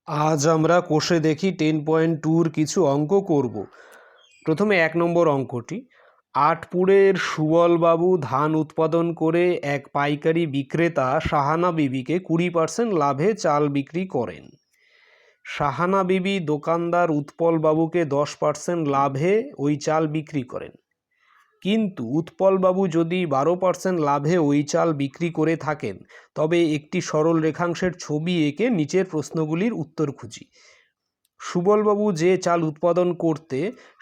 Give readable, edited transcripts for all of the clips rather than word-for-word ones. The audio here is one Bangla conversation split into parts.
আজ আমরা কোষে দেখি 10.2 কিছু অঙ্ক করব। প্রথমে 1 নম্বর অঙ্কটি, আটপুরের সুবলবাবু ধান উৎপাদন করে এক পাইকারি বিক্রেতা সাহানা বিবিকে 20% লাভে চাল বিক্রি করেন। সাহানা বিবি দোকানদার উৎপলবাবুকে 10% লাভে ওই চাল বিক্রি করেন, কিন্তু উৎপলবাবু যদি 12% লাভে ওই চাল বিক্রি করে থাকেন তবে একটি সরল রেখাংশের ছবি এঁকে নিচের প্রশ্নগুলির উত্তর খুঁজি। সুবলবাবু যে চাল উৎপাদন করতে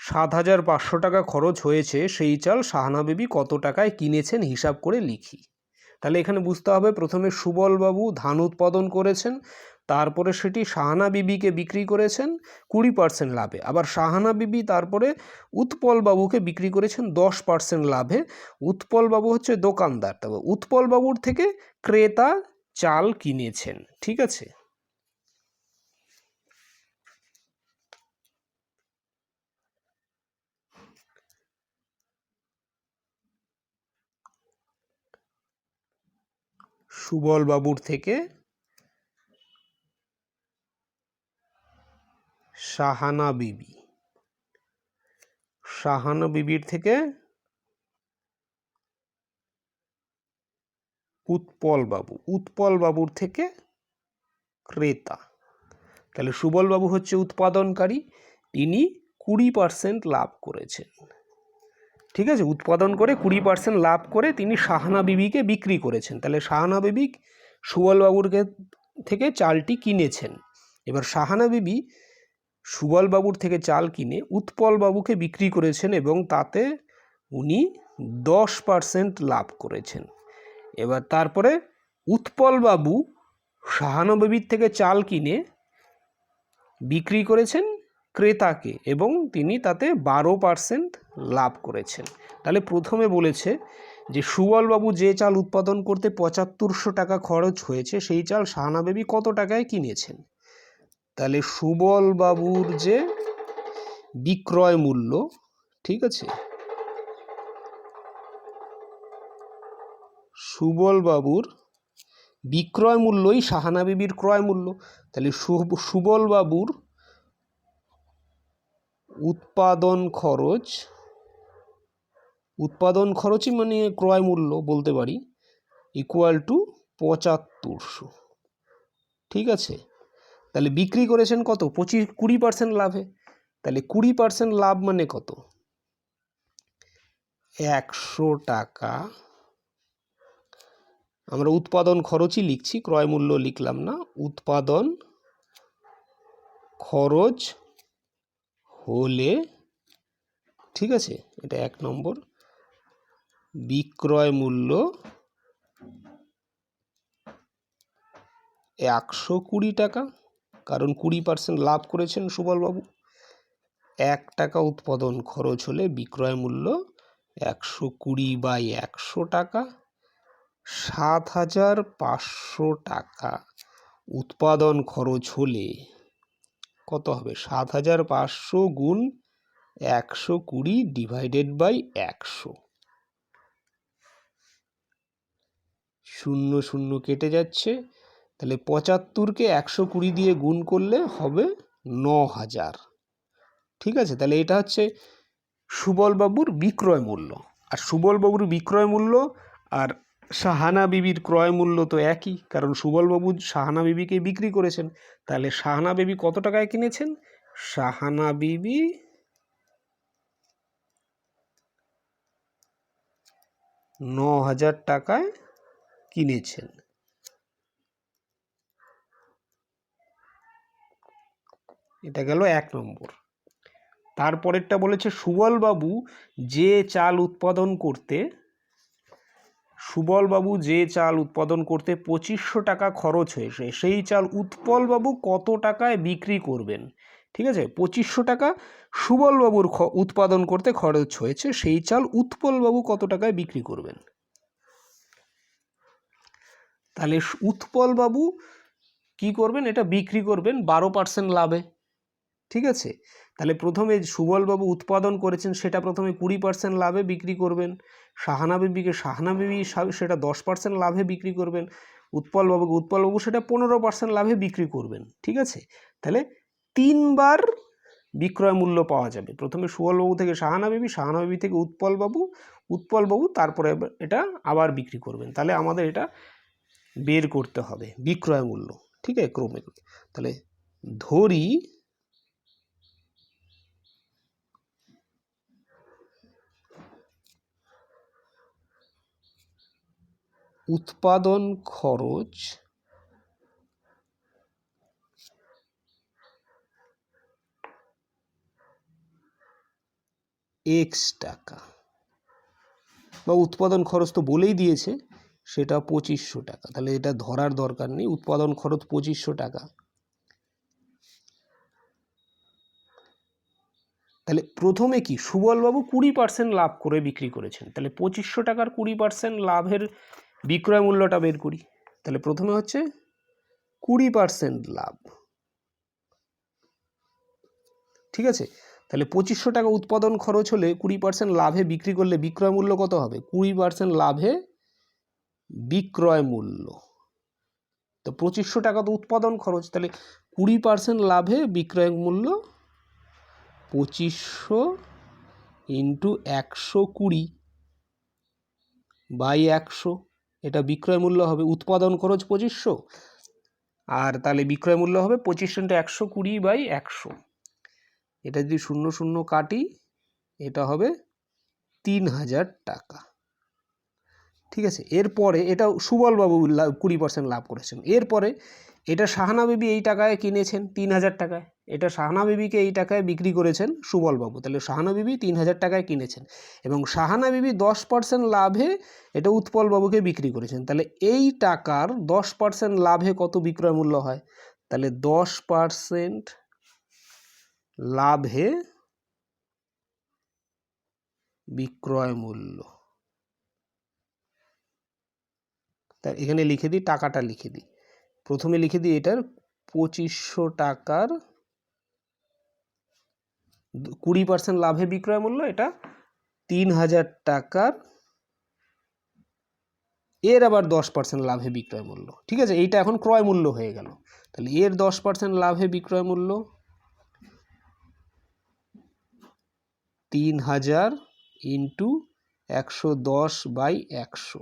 7,500 টাকা খরচ হয়েছে সেই চাল সাহানা বিবি কত টাকায় কিনেছেন হিসাব করে লিখি। তাহলে এখানে বুঝতে হবে, প্রথমে সুবলবাবু ধান উৎপাদন করেছেন, তারপরে সেটি সাহানা বিবিকে বিক্রি করেছেন 20% লাভে, আবার সাহানা বিবি তারপরে উৎপলবাবুকে বিক্রি করেছেন 10% লাভে। উৎপলবাবু হচ্ছে দোকানদার, তবে উৎপলবাবুর থেকে ক্রেতা চাল কিনেছেন। ঠিক আছে, সুবলবাবুর থেকে সাহানা বিবি, সাহানা বিবির থেকে উৎপলবাবু, উৎপলবাবুর থেকে ক্রেতা। তাহলে সুবলবাবু হচ্ছে উৎপাদনকারী, তিনি 20% লাভ করেছেন। ঠিক আছে, উৎপাদন করে 20% লাভ করে তিনি সাহানা বিবিকে বিক্রি করেছেন। তাহলে সাহানা বিবি সুবলবাবুর থেকে চালটি কিনেছেন। এবার সাহানা বিবি সুবলবাবুর থেকে চাল কিনে উৎপলবাবুকে বিক্রি করেছেন এবং তাতে উনি 10% লাভ করেছেন। এবার তারপরে উৎপলবাবু সাহানা বিবির থেকে চাল কিনে বিক্রি করেছেন ক্রেতাকে এবং তিনি তাতে 12% লাভ করেছেন। তাহলে প্রথমে বলেছে যে সুবলবাবু যে চাল উৎপাদন করতে 7500 টাকা খরচ হয়েছে সেই চাল সাহানা বিবি কত টাকায় কিনেছেন। তাহলে সুবলবাবুর যে বিক্রয় মূল্য, ঠিক আছে, সুবলবাবুর বিক্রয় মূল্যই সাহানা বিবির ক্রয় মূল্য। তাহলে সুবলবাবুর উৎপাদন খরচই মানে ক্রয় মূল্য বলতে পারি, ইকুয়াল টু 7500। ঠিক আছে, তাহলে বিক্রি করেছেন কত, 20% লাভে। তাহলে 20% লাভ মানে কত, 100 টাকা। আমরা উৎপাদন খরচই লিখছি, ক্রয় মূল্য লিখলাম না। উৎপাদন খরচ হলে, ঠিক আছে, এটা 1 নম্বর, বিক্রয় মূল্য 120 টাকা, কারণ 20% লাভ করেছেন সুবলবাবু। 1 টাকা উৎপাদন খরচ হলে বিক্রয় মূল্য 120/100 টাকা। 7,500 টাকা উৎপাদন খরচ হলে কত হবে, 7,500 গুণ 120 ডিভাইডেড বাই 100। 0 0 কেটে যাচ্ছে, তাহলে 75কে 120 দিয়ে গুণ করলে হবে 9,000। ঠিক আছে, তাহলে এটা হচ্ছে সুবলবাবুর বিক্রয় মূল্য। আর সুবলবাবুর বিক্রয় মূল্য আর সাহানা বিবির ক্রয় মূল্য তো একই, কারণ সুবলবাবু সাহানা বিবিকে বিক্রি করেছেন। তাহলে সাহানা বিবি কত টাকায় কিনেছেন, সাহানা বিবি 9,000 টাকায় কিনেছেন। এটা গেল 1 নম্বর। তারপরেরটা বলেছে সুবলবাবু যে চাল উৎপাদন করতে 2500 টাকা খরচ হয়েছে সেই চাল উৎপলবাবু কত টাকায় বিক্রি করবেন। ঠিক আছে, 2500 টাকা সুবলবাবুর উৎপাদন করতে খরচ হয়েছে, সেই চাল উৎপলবাবু কত টাকায় বিক্রি করবেন। তাহলে উৎপলবাবু কি করবেন, এটা বিক্রি করবেন 12% লাভে। ঠিক আছে, তাহলে প্রথমে সুবলবাবু উৎপাদন করেছেন সেটা প্রথমে 20% লাভে বিক্রি করবেন, সাহানা বিবি সেটা 10% লাভে বিক্রি করবেন। উৎপলবাবু সেটা 15% লাভে বিক্রি করবেন। ঠিক আছে, তাহলে 3 বার বিক্রয় মূল্য পাওয়া যাবে। প্রথমে সুবলবাবু থেকে সাহানা বিবি থেকে উৎপলবাবু তারপরে এটা আবার বিক্রি করবেন। তাহলে আমাদের এটা বের করতে হবে বিক্রয় মূল্য। ঠিক আছে, ক্রমে। তাহলে ধরি উৎপাদন খরচ x টাকা, বা উৎপাদন খরচ তো বলেই দিয়েছে সেটা 2500 টাকা। তাহলে এটা ধরার দরকার নেই, উৎপাদন খরচ 2500 টাকা। তাহলে প্রথমে কি সুবলবাবু 20% লাভ করে বিক্রি করেছেন, তাহলে 2500 টাকার 20% লাভের বিক্রয় মূল্যটা বের করি। তাহলে প্রথমে হচ্ছে 20% লাভ। ঠিক আছে, তাহলে 2500 টাকা উৎপাদন খরচ হলে 20% লাভে বিক্রি করলে বিক্রয় মূল্য কত হবে? 20% লাভে বিক্রয় মূল্য। তো 2500 টাকা তো উৎপাদন খরচ, তাহলে 20% লাভে বিক্রয় মূল্য 2500 ইন্টু 120 বাই 100, এটা বিক্রয় মূল্য হবে। উৎপাদন খরচ 2500, আর তাহলে বিক্রয় মূল্য হবে 2500 ইন্টু 120 বাই 100। এটা যদি 0 0 কাটি, এটা হবে 3000 টাকা। ঠিক আছে, এরপরে এটা সুবলবাবু 20% লাভ করেছেন। এরপরে এটা সাহানা বিবি এই টাকায় কিনেছেন 3000 টাকায়, এটা সাহানা বিবিকে এই টাকায় বিক্রি করেছেন সুবলবাবু। তাহলে সাহানা বিবি 3000 টাকায় কিনেছেন এবং সাহানা বিবি 10% লাভে এটা উৎপলবাবুকে বিক্রি করেছেন। তাহলে এই টাকার 10% লাভে কত বিক্রয় মূল্য হয়? তাহলে 10% লাভে বিক্রয় মূল্য। তাই এখানে লিখে দিই, টাকাটা লিখে দিই। প্রথমে লিখে দিই এটার 2500 টাকার 20% লাভে বিক্রয় মূল্য, এটা 3000 টাকার, এর আবার 10% লাভে বিক্রয় মূল্য। ঠিক আছে, এইটা এখন ক্রয় মূল্য হয়ে গেল। তাহলে এর 10% লাভে বিক্রয় মূল্য 3000 ইন্টু 110 বাই 100,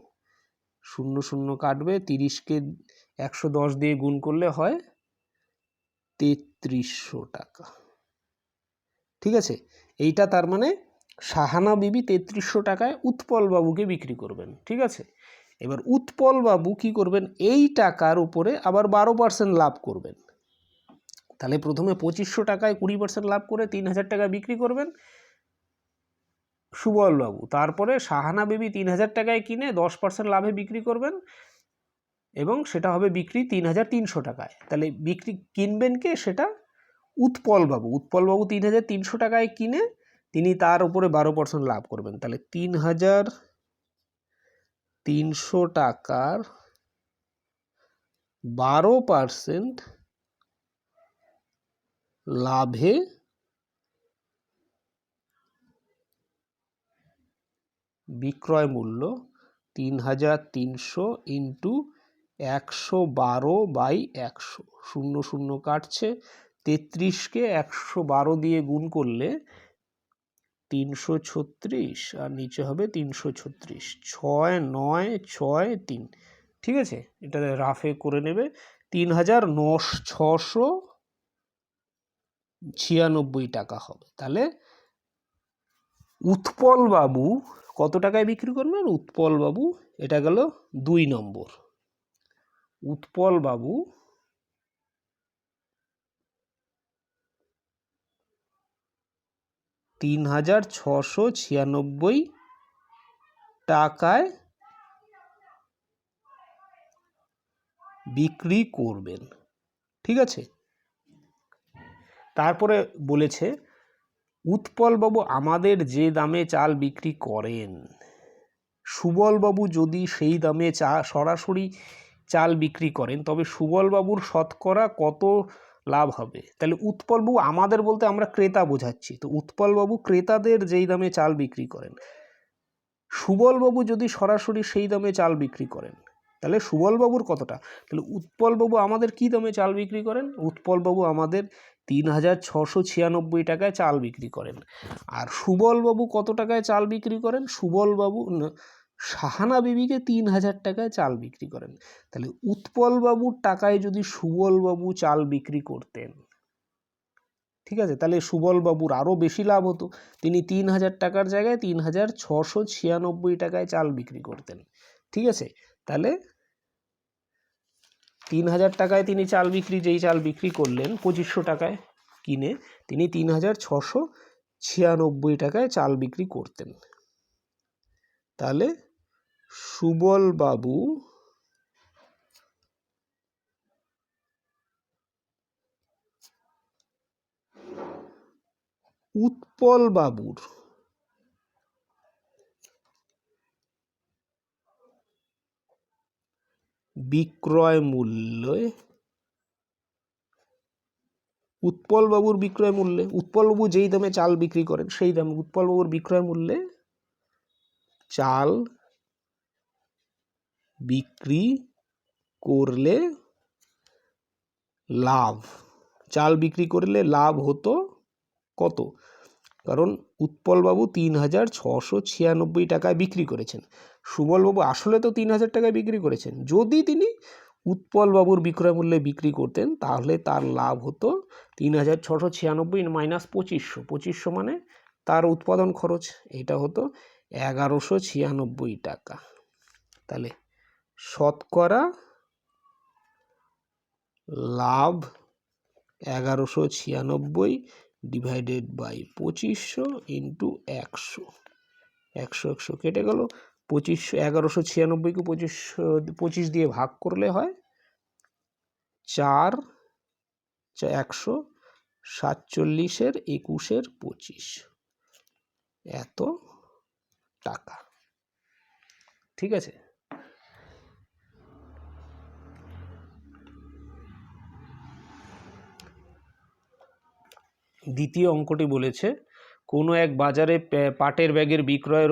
0 0 কাটবে, 30কে 110 দিয়ে গুণ করলে হয় 3300 টাকা। ঠিক আছে, এইটা তার মানে সাহানা বিবি 3300 টাকায় উৎপলবাবুকে বিক্রি করবেন। ঠিক আছে, এবার উৎপলবাবু কি করবেন? এই টাকার উপরে আবার 12% লাভ করবেন। তাহলে প্রথমে 2500 টাকায় 20% লাভ করে 3000 টাকা বিক্রি করবেন সুবলবাবু, তারপরে সাহানা বিবি 3000 টাকায় কিনে 10% লাভে বিক্রি করবেন এবং সেটা হবে বিক্রি 3300 টাকায়। তাহলে বিক্রি কিনবেন কে? সেটা উৎপলবাবু। 3300 টাকায় কিনে তিনি তার উপরে 12% লাভ করবেন। তাহলে 3300 টাকার 12% লাভে বিক্রয় মূল্য 3300 ইন্টু 112 বাই 100, 0 0 কাটছে, 33কে 112 দিয়ে গুণ করলে 336 আর নিচে হবে 336, 6963। ঠিক আছে, এটা রাফে করে নেবে। 3696 টাকা হবে। তাহলে উৎপলবাবু কত টাকায় বিক্রি করবেন? উৎপলবাবু, এটা গেল 2 নম্বর। উৎপলবাবু 3696 টাকায় বিক্রি করবেন। ঠিক আছে, তারপরে বলেছে উৎপলবাবু আমাদের যে দামে চাল বিক্রি করেন, সুবলবাবু যদি সেই দামে সরাসরি চাল বিক্রি করেন তবে সুবলবাবুর শতকরা কত লাভ হবে? তাহলে উৎপলবাবু আমাদের বলতে আমরা ক্রেতা বোঝাচ্ছি, তো উৎপলবাবু ক্রেতাদের যেই দামে চাল বিক্রি করেন, সুবলবাবু যদি সরাসরি সেই দামে চাল বিক্রি করেন, তাহলে সুবলবাবুর কতটা? তাহলে উৎপলবাবু আমাদের কি দামে চাল বিক্রি করেন? উৎপলবাবু আমাদের 3,696 টাকায় চাল বিক্রি করেন। আর সুবলবাবু কত টাকায় চাল বিক্রি করেন? সুবলবাবু সাহানা বিবিকে 3,000 টাকায় চাল বিক্রি করেন। তাহলে উৎপলবাবুর টাকায় যদি সুবলবাবু চাল বিক্রি করতেন, ঠিক আছে, তাহলে সুবলবাবুর আরও বেশি লাভ হতো। তিনি 3,000 টাকার জায়গায় 3,696 টাকায় চাল বিক্রি করতেন। ঠিক আছে, তাহলে 3,000 টাকায় তিনি যেই চাল বিক্রি করলেন 2,500 টাকায় কিনে, তিনি 3,696 টাকায় চাল বিক্রি করতেন। তাহলে সুবলবাবু উৎপলবাবুর বিক্রয় মূল্যে, উৎপলবাবু যেই দামে চাল বিক্রি করেন সেই দামে উৎপলবাবুর বিক্রয় মূল্যে চাল বিক্রি করলে লাভ হতো কত? কারণ উৎপলবাবু 3,696 টাকায় বিক্রি করেছেন, সুবলবাবু আসলে তো 3,000 টাকায় বিক্রি করেছেন। যদি তিনি উৎপলবাবুর বিক্রয় মূল্যে বিক্রি করতেন তাহলে তার লাভ হতো 3,696 মাইনাস 2,500 মানে তার উৎপাদন খরচ, এটা হতো 1,196 টাকা। তাহলে শতকরা লাভ 1,196 ডিভাইডেড বাই 2,500 ইন্টু 100, 100 কেটে গেল। 1,196কে 25 দিয়ে ভাগ করলে হয় 4, 147 21 25 এত টাকা। ঠিক আছে, দ্বিতীয় অঙ্কটি বলেছে কোনো এক বাজারে পাটের ব্যাগের বিক্রয়ের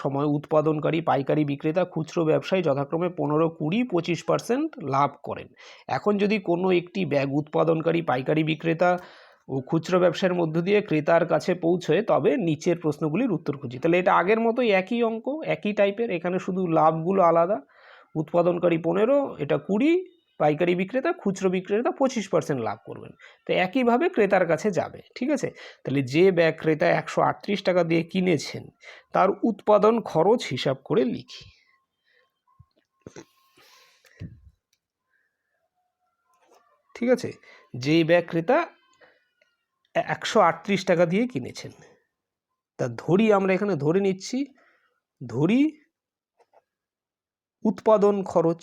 সময় উৎপাদনকারী, পাইকারি বিক্রেতা, খুচরো ব্যবসায়ী যথাক্রমে 15, 20, 25% লাভ করেন। এখন যদি কোনো একটি ব্যাগ উৎপাদনকারী, পাইকারি বিক্রেতা ও খুচরো ব্যবসায়ের মধ্য দিয়ে ক্রেতার কাছে পৌঁছয়, তবে নিচের প্রশ্নগুলির উত্তর খুঁজি। তাহলে এটা আগের মতোই একই অঙ্ক, একই টাইপের, এখানে শুধু লাভগুলো আলাদা। উৎপাদনকারী 15, এটা 20, পাইকারি বিক্রেতা, খুচরো বিক্রেতা 25% লাভ করবেন। তো একইভাবে ক্রেতার কাছে যাবে। ঠিক আছে, তাহলে যে ব্যাগ ক্রেতা 138 টাকা দিয়ে কিনেছেন তার উৎপাদন খরচ হিসাব করে লিখি। ঠিক আছে, যেই ব্যাগ ক্রেতা 138 টাকা দিয়ে কিনেছেন, তা ধরি আমরা এখানে ধরে নিচ্ছি, ধরি উৎপাদন খরচ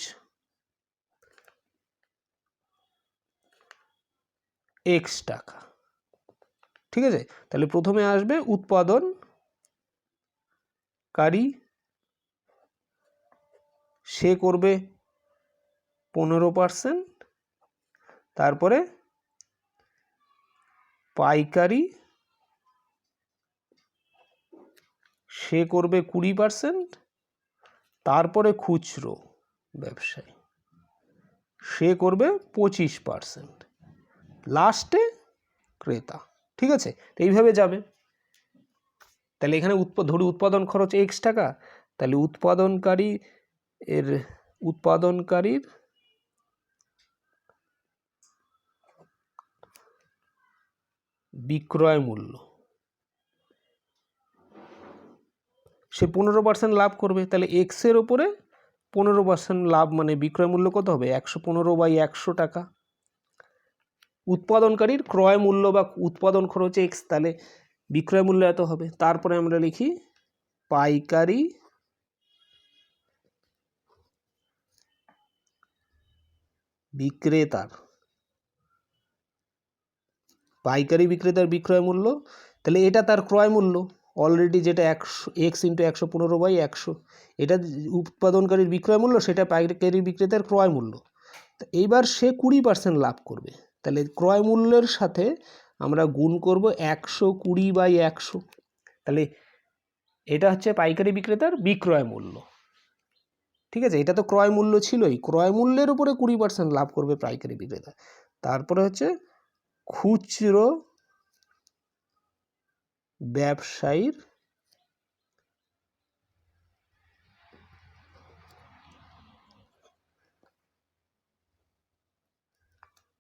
x টাকা। ঠিক আছে, তাহলে প্রথমে আসবে উৎপাদনকারী, সে করবে 15%, তারপরে পাইকারি সে করবে 20%, তারপরে খুচরো ব্যবসায়ী সে করবে 25%, লাস্টে ক্রেতা। ঠিক আছে, তো এইভাবে যাবে। তাহলে এখানে ধরি উৎপাদন খরচ x টাকা, তাহলে উৎপাদনকারীর বিক্রয় মূল্য, সে 15% লাভ করবে, তাহলে x এর ওপরে 15% লাভ মানে বিক্রয় মূল্য কত হবে? 115/100 টাকা। উৎপাদনকারীর ক্রয় মূল্য বা উৎপাদন খরচ x, তাহলে বিক্রয় মূল্য এত হবে। তারপরে আমরা লিখি পাইকারি বিক্রেতার বিক্রয় মূল্য, তাহলে এটা তার ক্রয় মূল্য অলরেডি, যেটা 100 x ইন্টু 115/100, এটা উৎপাদনকারীর বিক্রয় মূল্য, সেটা পাইকারি বিক্রেতার ক্রয় মূল্য। এইবার সে 20% লাভ করবে, তাহলে ক্রয় মূল্যের সাথে আমরা গুণ করব 120/100, তাহলে এটা হচ্ছে পাইকারি বিক্রেতার বিক্রয় মূল্য। ঠিক আছে, এটা তো ক্রয় মূল্য ছিলই, ক্রয় মূল্যের উপরে 20% লাভ করবে পাইকারি বিক্রেতা। তারপরে হচ্ছে খুচরো ব্যবসায়ীর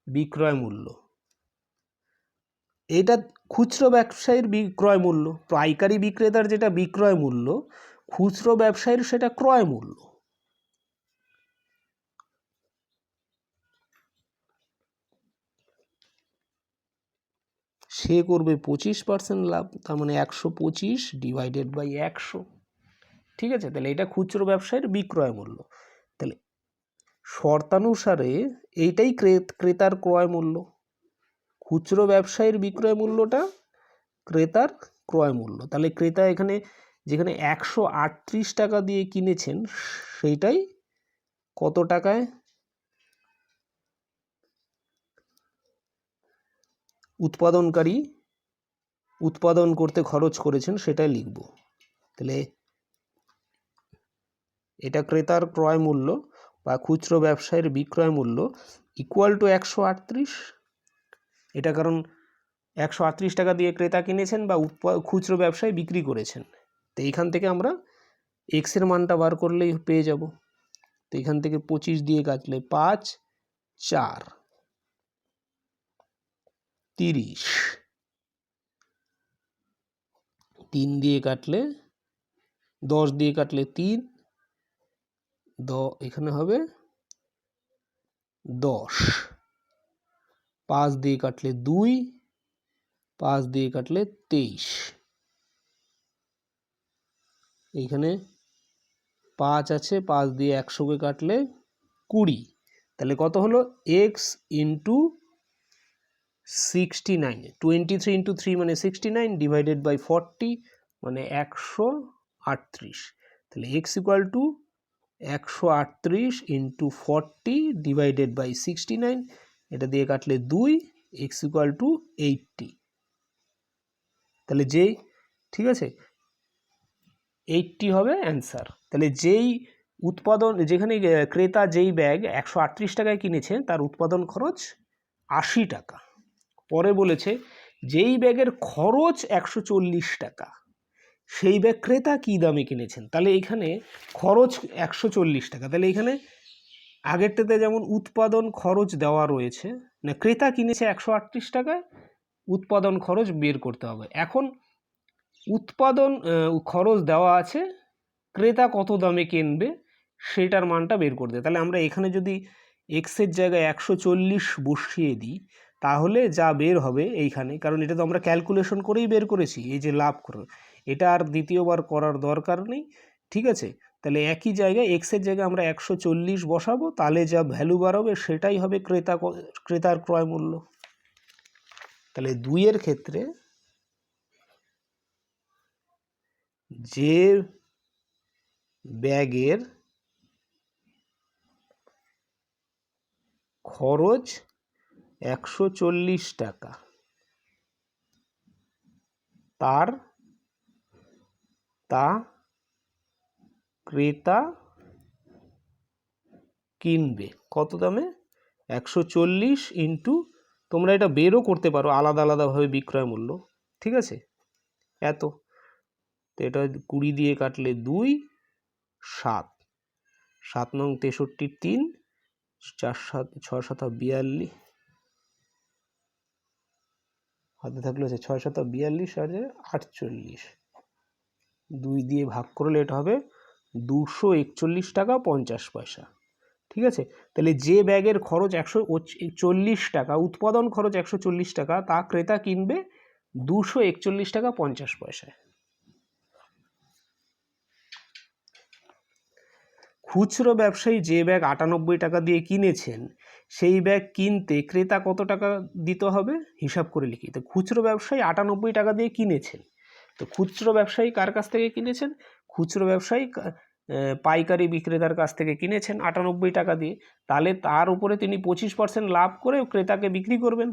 বিক্রয় মূল্য। এটা খুচরো ব্যবসায়ীর বিক্রয় মূল্য, পাইকারি বিক্রেতার যেটা বিক্রয় মূল্য, খুচরো ব্যবসায়ীর সেটা ক্রয় মূল্য। সে করবে 25% লাভ, তার মানে 125 ডিভাইডেড বাই 100। ঠিক আছে, তাহলে এটা খুচরো ব্যবসায়ীর বিক্রয় মূল্য। তাহলে শর্তানুসারে এইটাই ক্রেতার ক্রয় মূল্য। খুচরো ব্যবসায়ীর বিক্রয় মূল্যটা ক্রেতার ক্রয় মূল্য। তাহলে ক্রেতা এখানে যেখানে 138 টাকা দিয়ে কিনেছেন সেইটাই কত টাকায় উৎপাদনকারী উৎপাদন করতে খরচ করেছেন সেটাই লিখব। তাহলে এটা ক্রেতার ক্রয় মূল্য বা খুচরো ব্যবসায়ীর বিক্রয় মূল্য ইকুয়াল টু 138। এটা কারণ 138 টাকা দিয়ে ক্রেতা কিনেছেন বা খুচরো ব্যবসায়ী বিক্রি করেছেন। তো এইখান থেকে আমরা এক্সের মানটা বার করলেই পেয়ে যাব। তো এখান থেকে 25 দিয়ে কাটলে 5, 4, 30, 3 দিয়ে কাটলে 10 দিয়ে কাটলে 3, এখানে হবে 10, 5 দিয়ে কাটলে 2, 5 দিয়ে কাটলে 23, এইখানে 5 আছে, 5 দিয়ে 100কে কাটলে 20। তাহলে কত হলো এক্স ইন্টু 69, 23 ইন্টু 3 মানে 69 ডিভাইডেড বাই 40 মানে 138। তাহলে x equal to 138 into 40 divided by 69, এটা দিয়ে কাটলে 2, এক্স ইকুয়াল টু 80। তাহলে যেই, ঠিক আছে, 80 হবে অ্যান্সার। তাহলে যেই উৎপাদন, যেখানে ক্রেতা যেই ব্যাগ 138 টাকায় কিনেছে তার উৎপাদন খরচ 80 টাকা। পরে বলেছে যেই ব্যাগের খরচ 140 টাকা সেই ব্যাগ ক্রেতা কী দামে কিনেছেন। তাহলে এখানে খরচ 140 টাকা, তাহলে এখানে আগেরটাতে যেমন উৎপাদন খরচ দেওয়া রয়েছে, না ক্রেতা কিনেছে 138 টাকায়, উৎপাদন খরচ বের করতে হবে। এখন উৎপাদন খরচ দেওয়া আছে, ক্রেতা কত দামে কিনবে সেটার মানটা বের করতে। তাহলে আমরা এখানে যদি এক্সের জায়গায় 140 বসিয়ে দিই তাহলে যা বের হবে এইখানে, কারণ এটা তো আমরা ক্যালকুলেশন করেই বের করেছি, এই যে লাভ করে, এটা আর দ্বিতীয়বার করার দরকার নেই। ঠিক আছে, তাহলে একই জায়গায় এক্সের জায়গায় আমরা 140 বসাবো, তাহলে যা ভ্যালু বাড়াবে সেটাই হবে ক্রেতার ক্রয় মূল্য। তাহলে 2-এর ক্ষেত্রে যে ব্যাগের খরচ 140 টাকা তা ক্রেতা কিনবে কত দামে? 140 ইন্টু, তোমরা এটা বেরও করতে পারো আলাদা আলাদাভাবে বিক্রয় মূল্য, ঠিক আছে, এত। তো এটা 20 দিয়ে কাটলে 2, 7, 7 নং 63, 3, 4, 7, 6, 7, 42, হাতে থাকলে হচ্ছে 6, 7, 42 আর 48, 2 দিয়ে ভাগ করলে এটা হবে 241 টাকা 50 পয়সা। ঠিক আছে, তাহলে যে ব্যাগের খরচ 140 টাকা, উৎপাদন খরচ 140 টাকা, তা ক্রেতা কিনবে 241 টাকা 50 পয়সায়। খুচরো ব্যবসায়ী যে ব্যাগ 98 টাকা দিয়ে কিনেছেন সেই ব্যাগ কিনতে ক্রেতা কত টাকা দিতে হবে হিসাব করে লিখি। তো খুচরো ব্যবসায়ী 98 টাকা দিয়ে কিনেছেন, তো খুচরো ব্যবসায়ী কার কাছ থেকে কিনেছেন? খুচরো ব্যবসায়ী পাইকারি বিক্রেতার কাছ থেকে কিনেছেন 98 টাকা দিয়ে, তাহলে তার উপরে তিনি 25% লাভ করে ক্রেতাকে বিক্রি করবেন।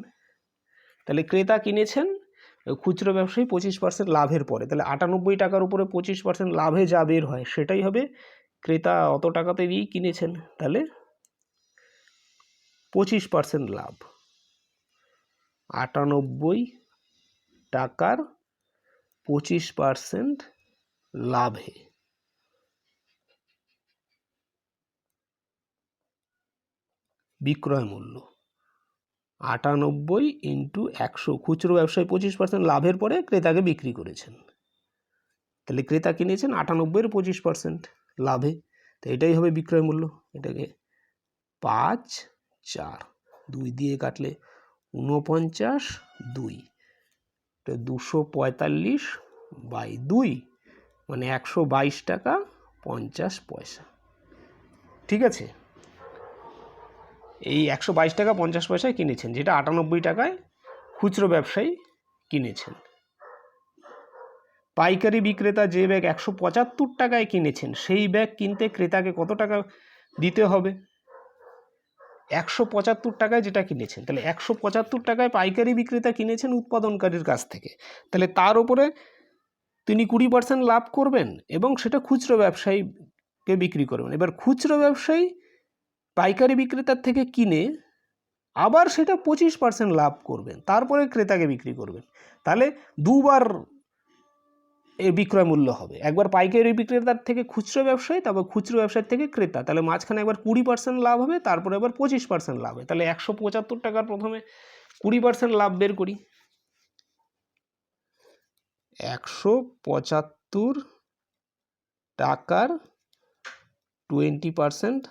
তাহলে ক্রেতা কিনেছেন, খুচরো ব্যবসায়ী 25% লাভের পরে, তাহলে 98 টাকার উপরে 25% লাভে যা বের হয় সেটাই হবে ক্রেতা অত টাকাতে দিয়েই কিনেছেন, তাহলে 25% লাভ, 98 টাকার 25% লাভে বিক্রয় মূল্য 98 ইন্টু 100, খুচরো ব্যবসায় 25% লাভের পরে ক্রেতাকে বিক্রি করেছেন, তাহলে ক্রেতা কিনেছেন 98-এর 25% লাভে, তো এটাই হবে বিক্রয় মূল্য। এটাকে 5/4, 2 দিয়ে কাটলে 49, 2, 245/2 মানে 122 টাকা 50 পয়সা। ঠিক আছে, এই 122 টাকা 50 পয়সায় কিনেছেন, যেটা 98 টাকায় খুচরো ব্যবসায়ী কিনেছেন। পাইকারি বিক্রেতা যে ব্যাগ 175 টাকায় কিনেছেন, সেই ব্যাগ কিনতে ক্রেতাকে কত টাকা দিতে হবে? 175 টাকায় যেটা কিনেছেন, তাহলে 175 টাকায় পাইকারি বিক্রেতা কিনেছেন উৎপাদনকারীর কাছ থেকে, তাহলে তার উপরে তিনি 20% লাভ করবেন এবং সেটা খুচরো ব্যবসায়ীকে বিক্রি করবেন। এবার খুচরো ব্যবসায়ী পাইকারি বিক্রেতার থেকে কিনে আবার সেটা 25% লাভ করবেন, তারপরে ক্রেতাকে বিক্রি করবেন, তাহলে দুবার এর বিক্রয় মূল্য হবে, একবার পাইকারি বিক্রেতার থেকে খুচরো ব্যবসায়ী, তারপর খুচরো ব্যবসায়ীর থেকে ক্রেতা, তাহলে মাঝখানে একবার 20% লাভ হবে, তারপরে আবার 25% লাভ হবে, তাহলে 175 টাকার প্রথমে 20% লাভ বের করি। 175 টাকার 20%